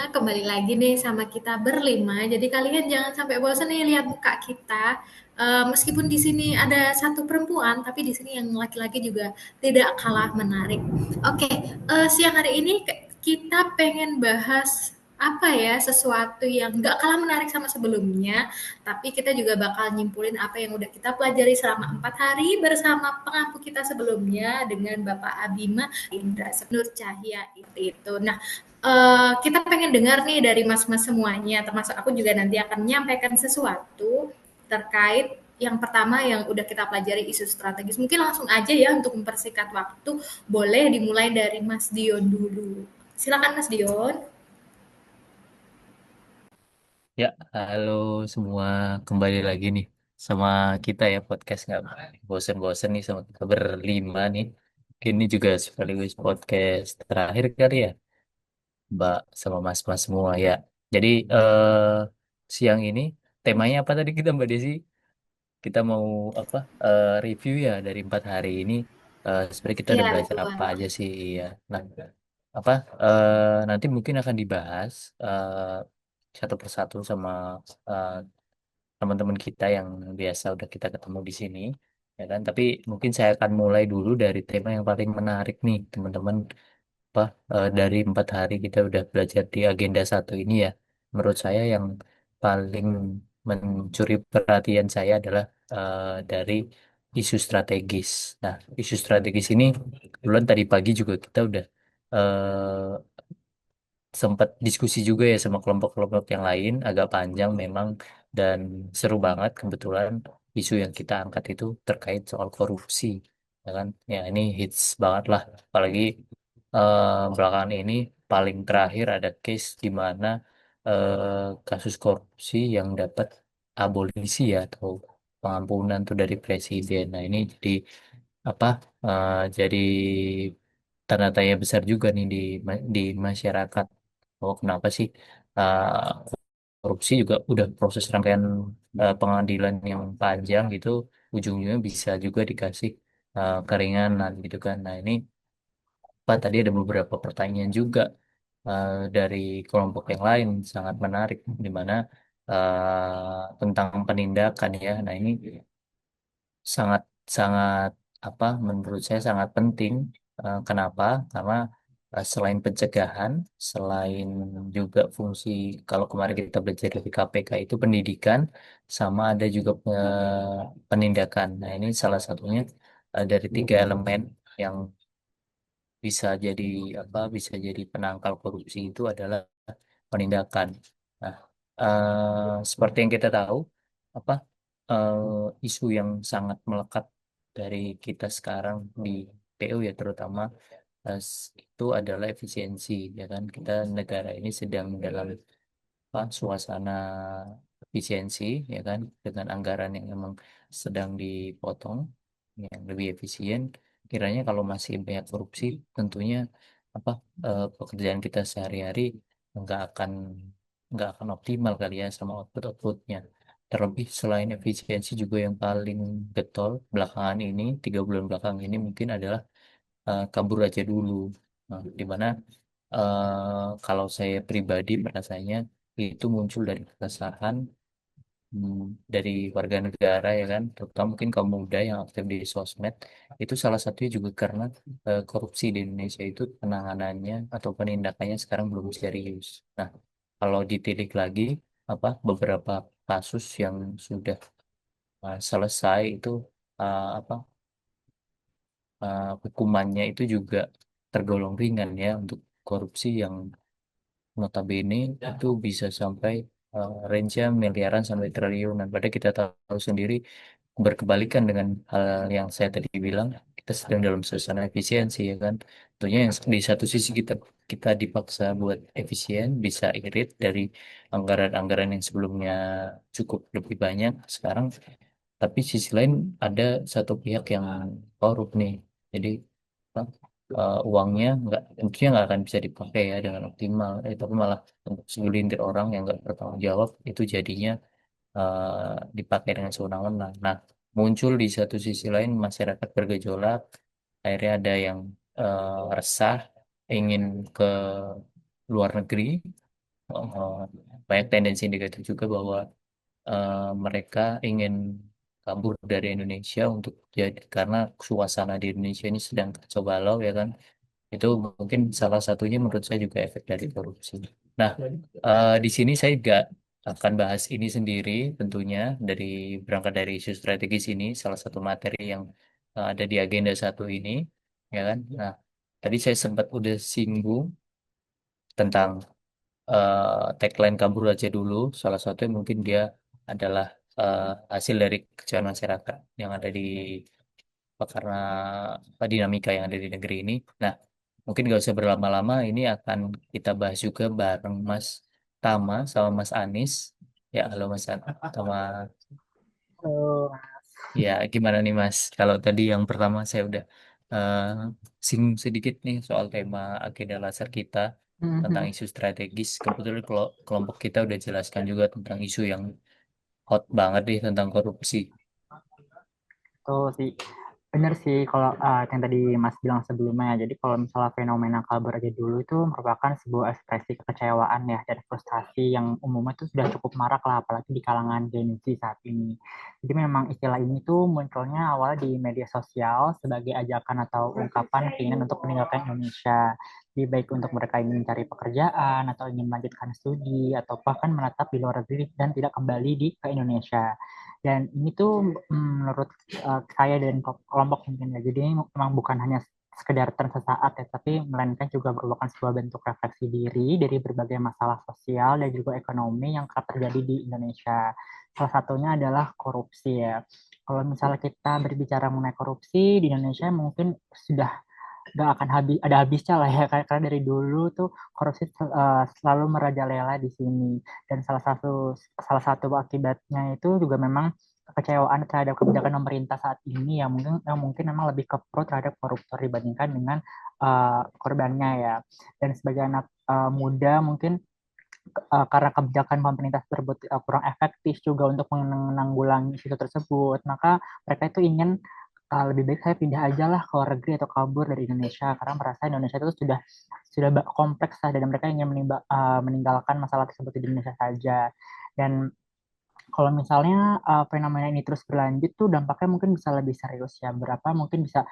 kembali lagi nih sama kita berlima. Jadi kalian jangan sampai bosan nih lihat muka kita. Meskipun di sini ada satu perempuan, tapi di sini yang laki-laki juga tidak kalah menarik. Oke, siang hari ini kita pengen bahas apa ya, sesuatu yang nggak kalah menarik sama sebelumnya, tapi kita juga bakal nyimpulin apa yang udah kita pelajari selama 4 hari bersama pengampu kita sebelumnya dengan Bapak Abima Indra Nur Cahya itu. Nah, kita pengen dengar nih dari mas-mas semuanya, termasuk aku juga nanti akan menyampaikan sesuatu terkait yang pertama yang udah kita pelajari isu strategis. Mungkin langsung aja ya untuk mempersingkat waktu, boleh dimulai dari Mas Dion dulu. Silakan Mas Dion. Ya, halo semua, kembali lagi nih sama kita ya podcast nggak bosen-bosen nih sama kita berlima nih. Mungkin ini juga sekaligus podcast terakhir kali ya, Mbak sama Mas-mas semua ya. Jadi siang ini temanya apa tadi kita Mbak Desi? Kita mau apa review ya dari 4 hari ini. Sebenarnya kita udah Iya, belajar betul. apa aja sih ya. Nah, apa nanti mungkin akan dibahas satu persatu sama eh, teman-teman kita yang biasa udah kita ketemu di sini, ya kan? Tapi mungkin saya akan mulai dulu dari tema yang paling menarik nih, teman-teman. Apa dari 4 hari kita udah belajar di agenda satu ini ya. Menurut saya yang paling mencuri perhatian saya adalah dari isu strategis. Nah, isu strategis ini, kebetulan tadi pagi juga kita udah sempat diskusi juga ya sama kelompok-kelompok yang lain agak panjang memang dan seru banget kebetulan isu yang kita angkat itu terkait soal korupsi, ya kan, ya ini hits banget lah, apalagi belakangan ini paling terakhir ada case di mana kasus korupsi yang dapat abolisi ya atau pengampunan tuh dari presiden. Nah ini jadi apa jadi tanda tanya besar juga nih di masyarakat. Oh, kenapa sih uh, korupsi juga udah proses rangkaian pengadilan yang panjang gitu, ujungnya bisa juga dikasih keringanan gitu kan. Nah ini Pak tadi ada beberapa pertanyaan juga dari kelompok yang lain sangat menarik di mana tentang penindakan ya. Nah ini sangat sangat apa menurut saya sangat penting. Kenapa? Karena selain pencegahan, selain juga fungsi kalau kemarin kita belajar dari KPK itu pendidikan, sama ada juga penindakan. Nah ini salah satunya dari tiga elemen yang bisa jadi bisa jadi penangkal korupsi itu adalah penindakan. Nah, seperti yang kita tahu, apa isu yang sangat melekat dari kita sekarang di PU ya terutama itu adalah efisiensi, ya kan, kita negara ini sedang dalam suasana efisiensi, ya kan, dengan anggaran yang memang sedang dipotong yang lebih efisien. Kiranya kalau masih banyak korupsi, tentunya apa pekerjaan kita sehari-hari nggak akan nggak akan optimal kali ya sama outputnya. Terlebih selain efisiensi juga yang paling getol belakangan ini, 3 bulan belakang ini mungkin adalah kabur aja dulu. Nah, di mana kalau saya pribadi merasanya itu muncul dari keresahan hmm, dari warga negara ya kan, terutama mungkin kaum muda yang aktif di sosmed. Itu salah satunya juga karena korupsi di Indonesia itu penanganannya atau penindakannya sekarang belum serius. Nah, kalau ditilik lagi beberapa kasus yang sudah selesai itu apa hukumannya itu juga tergolong ringan ya untuk korupsi yang notabene itu bisa sampai range-nya miliaran sampai triliunan. Padahal kita tahu sendiri berkebalikan dengan hal yang saya tadi bilang, kita sedang dalam suasana efisiensi ya kan. Tentunya yang di satu sisi kita kita dipaksa buat efisien, bisa irit dari anggaran-anggaran yang sebelumnya cukup lebih banyak sekarang, tapi sisi lain ada satu pihak yang korup nih. Jadi apa, uangnya nggak tentunya nggak akan bisa dipakai ya dengan optimal, tapi malah untuk segelintir orang yang nggak bertanggung jawab itu jadinya dipakai dengan sewenang-wenang. Nah, muncul di satu sisi lain masyarakat bergejolak, akhirnya ada yang resah, ingin ke luar negeri eh, banyak tendensi negatif juga bahwa mereka ingin kabur dari Indonesia untuk jadi karena suasana di Indonesia ini sedang kacau balau ya kan. Itu mungkin salah satunya menurut saya juga efek dari korupsi. Nah, di sini saya juga akan bahas ini sendiri tentunya dari berangkat dari isu strategis ini, salah satu materi yang ada di agenda satu ini, ya kan. Nah, tadi saya sempat udah singgung tentang tagline kabur aja dulu. Salah satunya mungkin dia adalah eh, hasil dari kecewaan masyarakat yang ada di karena dinamika yang ada di negeri ini. Nah, mungkin nggak usah berlama-lama, ini akan kita bahas juga bareng Mas Tama sama Mas Anis. Ya, halo Mas Tama. Oh, Ya, gimana nih Mas? Kalau tadi yang pertama saya udah eh, singgung sedikit nih soal tema agenda lasar kita tentang mhm. isu strategis. Kebetulan kalau kelompok kita udah jelaskan juga tentang isu yang hot banget nih tentang korupsi. Tuh sih, bener sih kalau yang tadi Mas bilang sebelumnya. Jadi kalau misalnya fenomena kabur aja dulu itu merupakan sebuah ekspresi kekecewaan ya dan frustasi yang umumnya itu sudah cukup marak lah, apalagi di kalangan Gen Z saat ini. Jadi memang istilah ini tuh munculnya awal di media sosial sebagai ajakan atau ungkapan keinginan untuk meninggalkan Indonesia. Jadi baik untuk mereka ingin mencari pekerjaan atau ingin melanjutkan studi atau bahkan menetap di luar negeri dan tidak kembali ke Indonesia. Dan ini tuh menurut saya dan kelompok mungkin ya. Jadi memang bukan hanya sekedar tren sesaat ya, tapi melainkan juga merupakan sebuah bentuk refleksi diri dari berbagai masalah sosial dan juga ekonomi yang kerap terjadi di Indonesia. Salah satunya adalah korupsi ya. Kalau misalnya kita berbicara mengenai korupsi di Indonesia mungkin sudah nggak akan habisnya lah ya, karena dari dulu tuh korupsi selalu merajalela di sini. Dan salah satu akibatnya itu juga memang kekecewaan terhadap kebijakan pemerintah saat ini yang mungkin memang lebih ke pro terhadap koruptor dibandingkan dengan korbannya ya. Dan sebagai anak muda mungkin karena kebijakan pemerintah tersebut kurang efektif juga untuk menanggulangi isu tersebut, maka mereka itu ingin lebih baik saya pindah aja lah ke luar negeri atau kabur dari Indonesia karena merasa Indonesia itu sudah kompleks lah, dan mereka ingin meninggalkan masalah tersebut di Indonesia saja. Dan kalau misalnya fenomena ini terus berlanjut tuh dampaknya mungkin bisa lebih serius ya. Berapa mungkin bisa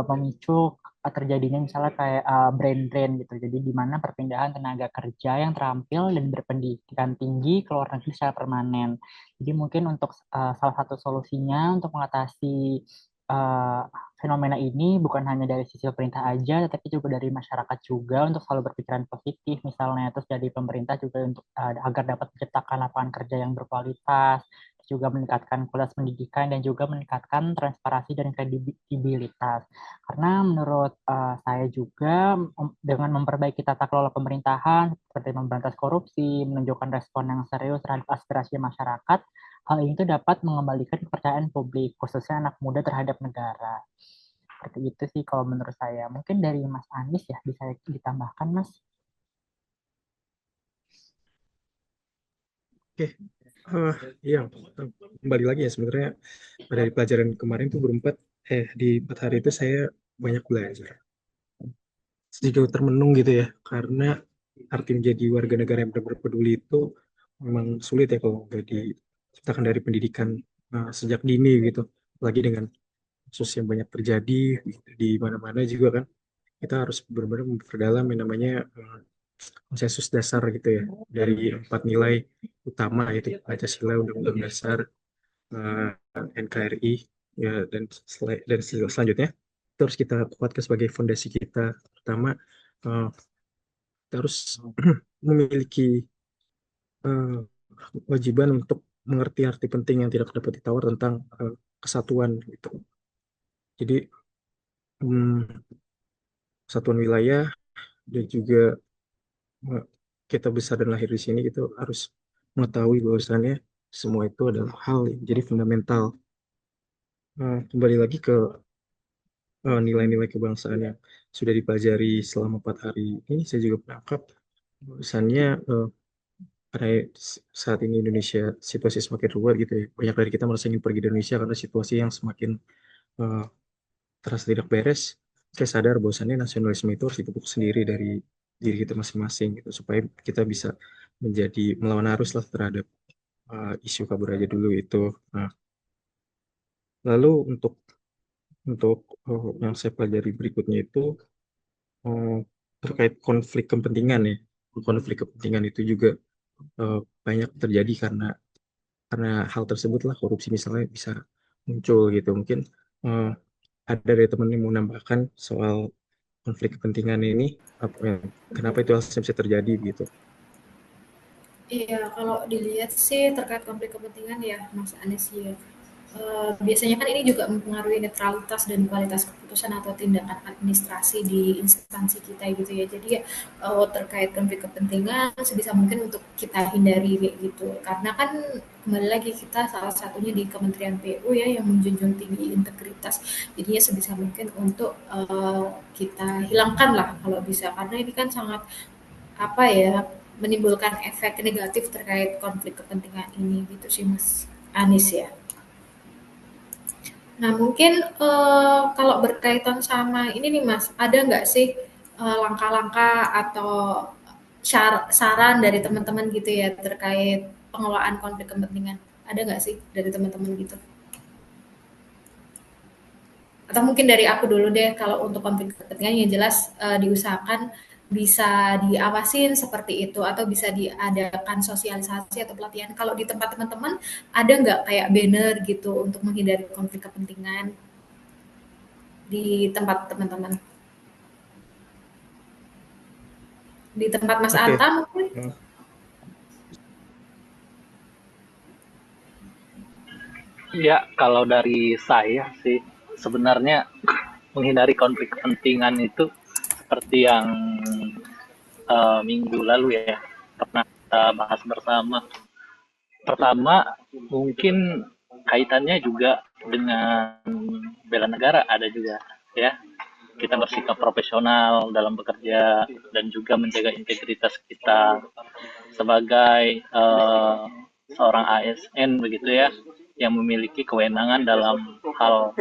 memicu terjadinya misalnya kayak brain drain gitu. Jadi di mana perpindahan tenaga kerja yang terampil dan berpendidikan tinggi ke luar negeri secara permanen. Jadi mungkin untuk salah satu solusinya untuk mengatasi uh, fenomena ini bukan hanya dari sisi pemerintah aja, tetapi juga dari masyarakat juga untuk selalu berpikiran positif misalnya. Terus dari pemerintah juga untuk agar dapat menciptakan lapangan kerja yang berkualitas, juga meningkatkan kualitas pendidikan dan juga meningkatkan transparansi dan kredibilitas. Karena menurut saya juga dengan memperbaiki tata kelola pemerintahan seperti memberantas korupsi, menunjukkan respon yang serius terhadap aspirasi masyarakat, hal ini tuh dapat mengembalikan kepercayaan publik, khususnya anak muda terhadap negara. Seperti itu sih kalau menurut saya. Mungkin dari Mas Anies ya bisa ditambahkan, Mas. Oke, eh iya, kembali lagi ya sebenarnya dari pelajaran kemarin tuh di 4 hari itu saya banyak belajar. Sedikit termenung gitu ya, karena arti menjadi warga negara yang benar-benar peduli itu memang sulit ya kalau nggak diciptakan dari pendidikan sejak dini gitu. Lagi dengan kasus yang banyak terjadi di mana-mana juga kan, kita harus benar-benar memperdalam yang namanya konsensus dasar gitu ya, dari 4 nilai utama yaitu Pancasila, Undang-Undang Dasar, eh, NKRI, ya, dan selanjutnya itu harus kita kuatkan sebagai fondasi kita. Pertama, eh, kita harus memiliki eh, kewajiban untuk mengerti arti penting yang tidak dapat ditawar tentang kesatuan gitu. Jadi hmm, kesatuan wilayah dan juga eh, kita besar dan lahir di sini gitu harus mengetahui bahwasannya semua itu adalah hal yang jadi fundamental. Kembali lagi ke nilai-nilai kebangsaan yang sudah dipelajari selama 4 hari ini, saya juga menangkap bahwasannya karena saat ini Indonesia situasi semakin ruwet gitu ya. Banyak dari kita merasa ingin pergi dari Indonesia karena situasi yang semakin terasa tidak beres. Saya sadar bahwasannya nasionalisme itu harus dipupuk sendiri dari diri kita masing-masing gitu, supaya kita bisa menjadi melawan arus lah terhadap isu kabur aja dulu itu. Nah, lalu untuk yang saya pelajari berikutnya itu eh, terkait konflik kepentingan ya. Konflik kepentingan itu juga banyak terjadi karena hal tersebutlah korupsi misalnya bisa muncul gitu. Mungkin eh, ada dari teman yang mau menambahkan soal konflik kepentingan ini, apa kenapa itu harusnya bisa terjadi gitu. Iya, kalau dilihat sih terkait konflik kepentingan ya, Mas Anies ya. Biasanya kan ini juga mempengaruhi netralitas dan kualitas keputusan atau tindakan administrasi di instansi kita gitu ya. Jadi ya terkait konflik kepentingan sebisa mungkin untuk kita hindari kayak gitu. Karena kan kembali lagi kita salah satunya di Kementerian PU ya yang menjunjung tinggi integritas. Jadinya sebisa mungkin untuk kita hilangkan lah kalau bisa. Karena ini kan sangat apa ya menimbulkan efek negatif terkait konflik kepentingan ini gitu sih Mas Anies ya. Nah mungkin kalau berkaitan sama ini nih Mas, ada nggak sih langkah-langkah atau saran dari teman-teman gitu ya terkait pengelolaan konflik kepentingan? Ada nggak sih dari teman-teman gitu? Atau mungkin dari aku dulu deh, kalau untuk konflik kepentingan yang jelas diusahakan bisa diawasin seperti itu atau bisa diadakan sosialisasi atau pelatihan. Kalau di tempat teman-teman ada nggak kayak banner gitu untuk menghindari konflik kepentingan di tempat teman-teman? Di tempat Mas Oke. Anta mungkin? Ya, kalau dari saya sih sebenarnya menghindari konflik kepentingan itu seperti yang minggu lalu ya pernah kita bahas bersama. Pertama, mungkin kaitannya juga dengan bela negara ada juga ya. Kita bersikap profesional dalam bekerja dan juga menjaga integritas kita sebagai seorang ASN begitu ya yang memiliki kewenangan dalam hal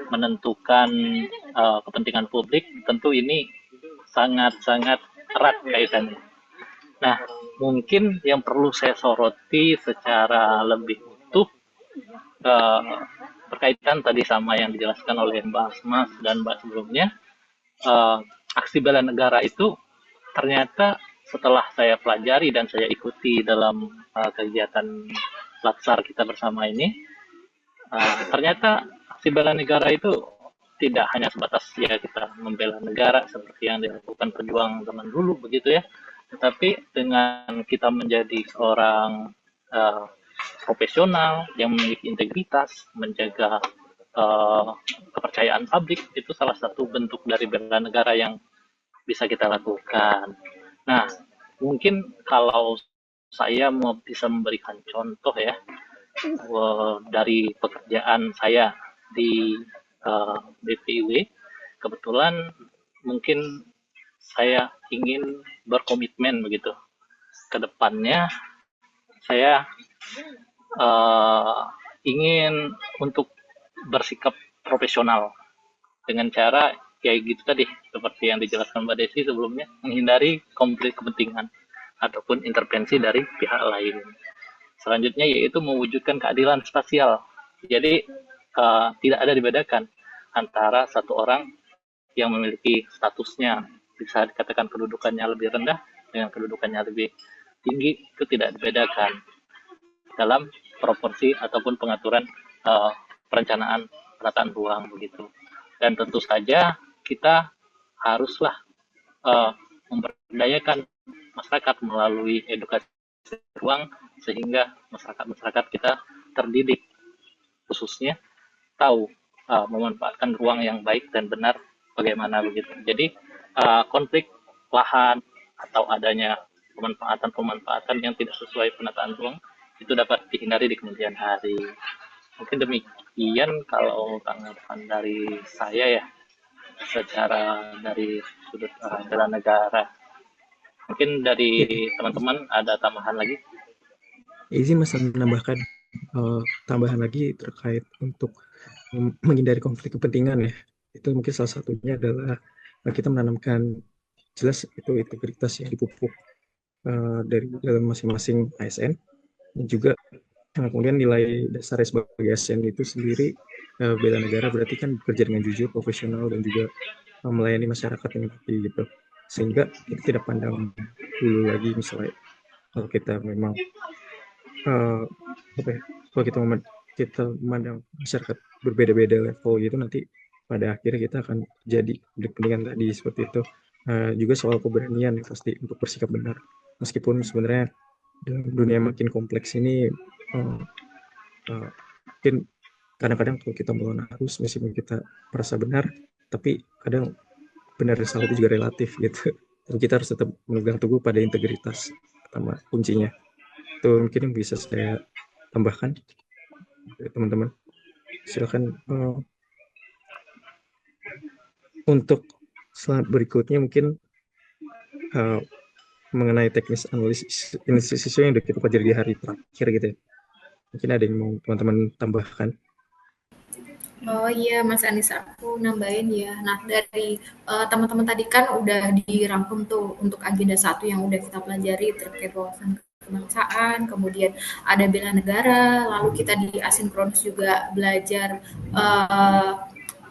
menentukan kepentingan publik. Tentu ini sangat-sangat erat kaitannya. Nah, mungkin yang perlu saya soroti secara lebih utuh uh, berkaitan tadi sama yang dijelaskan oleh Mbak Asma dan Mbak sebelumnya, uh, aksi bela negara itu ternyata setelah saya pelajari dan saya ikuti dalam kegiatan latsar kita bersama ini, ternyata aksi bela negara itu tidak hanya sebatas ya kita membela negara seperti yang dilakukan pejuang zaman dulu begitu ya, tetapi dengan kita menjadi seorang uh, profesional yang memiliki integritas, menjaga kepercayaan publik itu salah satu bentuk dari bela negara yang bisa kita lakukan. Nah, mungkin kalau saya mau bisa memberikan contoh ya dari pekerjaan saya di BPIW, kebetulan mungkin saya ingin berkomitmen begitu ke depannya. Saya ingin untuk bersikap profesional dengan cara kayak gitu tadi seperti yang dijelaskan Mbak Desi sebelumnya, menghindari konflik kepentingan ataupun intervensi dari pihak lain. Selanjutnya yaitu mewujudkan keadilan spasial. Jadi tidak ada dibedakan antara satu orang yang memiliki statusnya bisa dikatakan kedudukannya lebih rendah dengan kedudukannya lebih tinggi, itu tidak dibedakan dalam proporsi ataupun pengaturan perencanaan penataan ruang begitu. Dan tentu saja kita haruslah memberdayakan masyarakat melalui edukasi ruang sehingga masyarakat kita terdidik khususnya tahu memanfaatkan ruang yang baik dan benar bagaimana begitu. Jadi konflik lahan atau adanya pemanfaatan yang tidak sesuai penataan ruang itu dapat dihindari di kemudian hari. Mungkin demikian kalau tanggapan dari saya ya secara dari sudut bela negara. Mungkin dari teman-teman ada tambahan lagi? Izin Mas menambahkan tambahan lagi terkait untuk menghindari konflik kepentingan ya. Itu mungkin salah satunya adalah kita menanamkan jelas itu integritas yang dipupuk dari dalam masing-masing ASN, dan juga kemudian nilai dasarnya sebagai ASN itu sendiri bela negara berarti kan bekerja dengan jujur, profesional, dan juga melayani masyarakat yang lebih gitu, sehingga kita tidak pandang dulu lagi misalnya kalau kita memang apa ya, kalau kita memandang masyarakat berbeda-beda level gitu, nanti pada akhirnya kita akan jadi kepentingan tadi seperti itu. Juga soal keberanian pasti untuk bersikap benar, meskipun sebenarnya dalam dunia makin kompleks ini mungkin kadang-kadang kalau kita melawan arus meskipun kita merasa benar, tapi kadang benar dan salah itu juga relatif gitu. Dan kita harus tetap memegang teguh pada integritas pertama kuncinya. Itu mungkin yang bisa saya tambahkan teman-teman. Silakan untuk slide berikutnya mungkin mengenai teknis analisis isu yang sudah kita pelajari di hari terakhir gitu ya. Mungkin ada yang mau teman-teman tambahkan? Oh iya Mas Anis, aku nambahin ya. Nah dari teman-teman tadi kan udah dirangkum tuh untuk agenda 1 yang udah kita pelajari terkait wawasan kebangsaan, kemudian ada bela negara, lalu kita di asinkronus juga belajar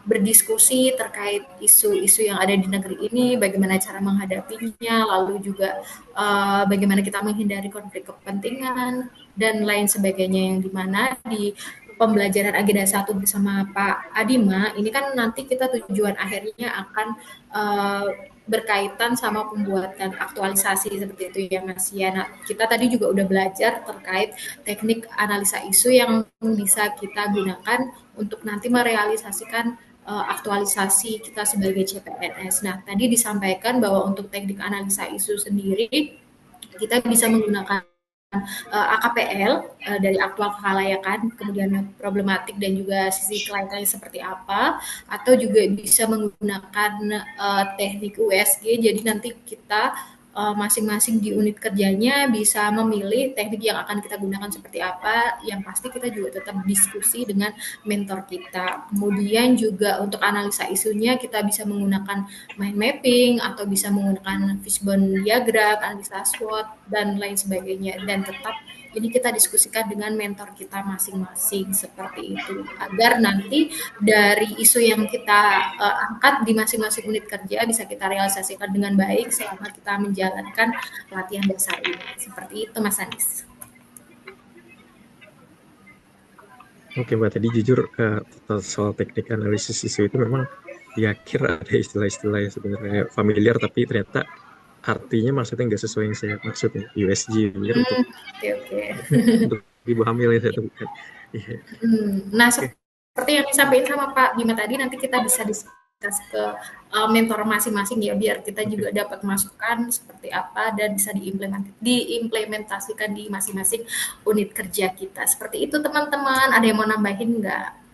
berdiskusi terkait isu-isu yang ada di negeri ini, bagaimana cara menghadapinya, lalu juga bagaimana kita menghindari konflik kepentingan dan lain sebagainya, yang dimana di pembelajaran agenda 1 bersama Pak Adima ini kan nanti kita tujuan akhirnya akan berkaitan sama pembuatan aktualisasi seperti itu ya Mas ya. Nah, kita tadi juga udah belajar terkait teknik analisa isu yang bisa kita gunakan untuk nanti merealisasikan aktualisasi kita sebagai CPNS. Nah, tadi disampaikan bahwa untuk teknik analisa isu sendiri kita bisa menggunakan AKPL dari aktual kekhalayakan, kemudian problematik dan juga sisi kelayakannya seperti apa, atau juga bisa menggunakan teknik USG. Jadi nanti kita masing-masing di unit kerjanya bisa memilih teknik yang akan kita gunakan seperti apa. Yang pasti kita juga tetap diskusi dengan mentor kita. Kemudian juga untuk analisa isunya kita bisa menggunakan mind mapping atau bisa menggunakan fishbone diagram, analisa SWOT dan lain sebagainya. Dan tetap ini kita diskusikan dengan mentor kita masing-masing seperti itu, agar nanti dari isu yang kita angkat di masing-masing unit kerja bisa kita realisasikan dengan baik selama kita menjalankan latihan dasar ini. Seperti itu Mas Anis. Oke Mbak, tadi jujur soal teknik analisis isu itu memang di akhir ada istilah-istilah yang sebenarnya familiar tapi ternyata artinya maksudnya nggak sesuai yang saya maksud ya. USG untuk ibu hamil ya saya temukan. Nah seperti yang disampaikan sama Pak Bima tadi, nanti kita bisa diskus ke mentor masing-masing ya, biar kita juga dapat masukan seperti apa dan bisa diimplementasikan di masing-masing unit kerja kita. Seperti itu teman-teman. Ada yang mau nambahin nggak?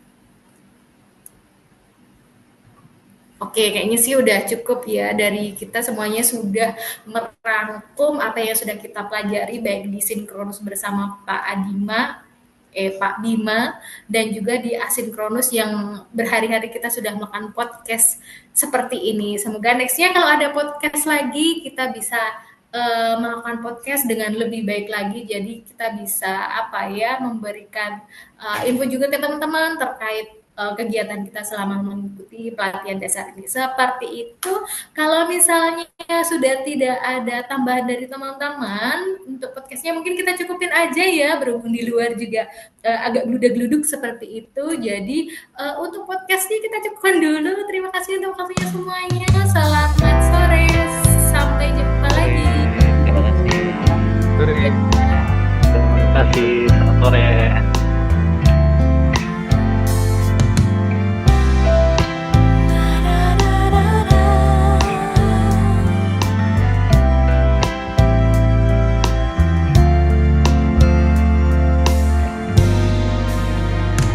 Oke, kayaknya sih udah cukup ya, dari kita semuanya sudah merangkum apa yang sudah kita pelajari baik di sinkronus bersama Pak Bima, dan juga di asinkronus yang berhari-hari kita sudah melakukan podcast seperti ini. Semoga nextnya kalau ada podcast lagi kita bisa melakukan podcast dengan lebih baik lagi, jadi kita bisa memberikan info juga ke teman-teman terkait kegiatan kita selama mengikuti pelatihan dasar ini. Seperti itu. Kalau misalnya sudah tidak ada tambahan dari teman-teman untuk podcastnya, mungkin kita cukupin aja ya, berhubung di luar juga agak gludak-gluduk seperti itu. Jadi untuk podcastnya kita cukupkan dulu. Terima kasih untuk waktunya semuanya. Selamat sore. Sampai jumpa lagi. Terima kasih. Selamat sore.